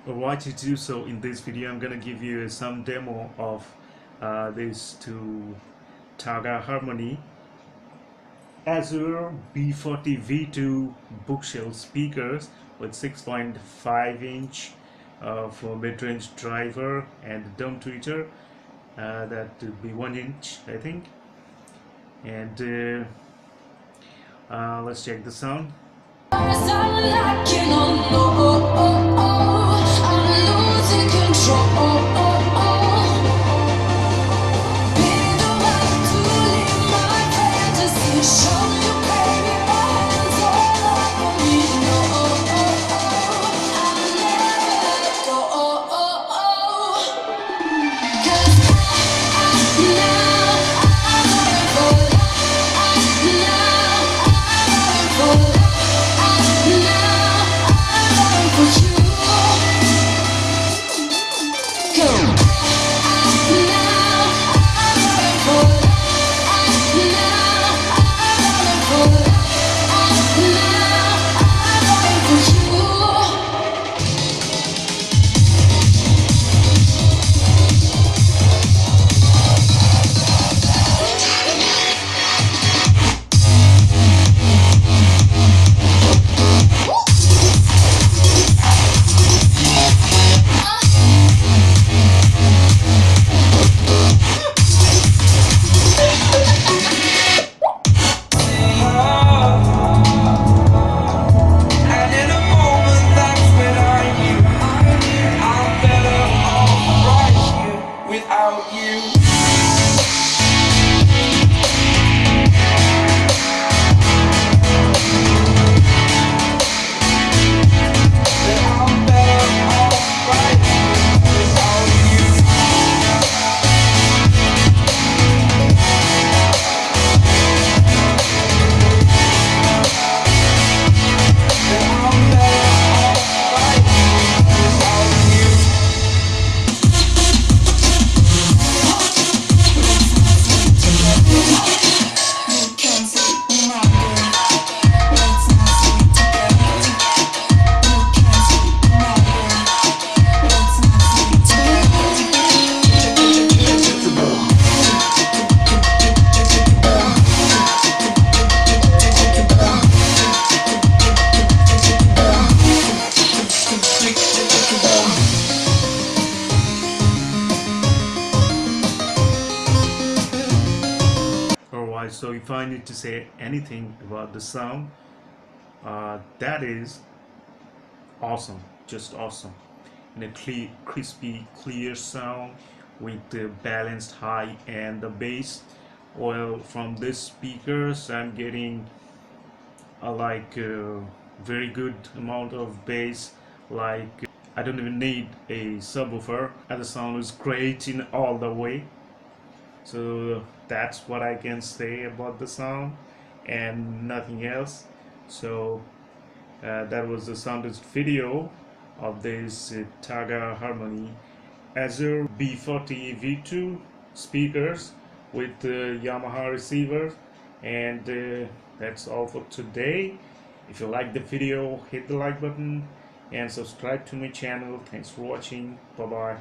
Alright, to do so in this video I'm gonna give you some demo of these two Taga Harmony Azure B40 V2 bookshelf speakers with 6.5-inch for mid-range driver and dome tweeter. That would be 1 inch, I think. And let's check the sound. Alright, so if I need to say anything about the sound, that is awesome, just awesome. In a clear, crispy, clear sound with the balanced high and the bass. Well, from these speakers I'm getting a very good amount of bass. I don't even need a subwoofer, and the sound is great in all the way. So that's what I can say about the sound and nothing else. So that was the soundest video of this Taga Harmony Azure B40 V2 speakers with Yamaha receivers. And that's all for today. If you like the video, hit the like button and subscribe to my channel. Thanks for watching. Bye bye.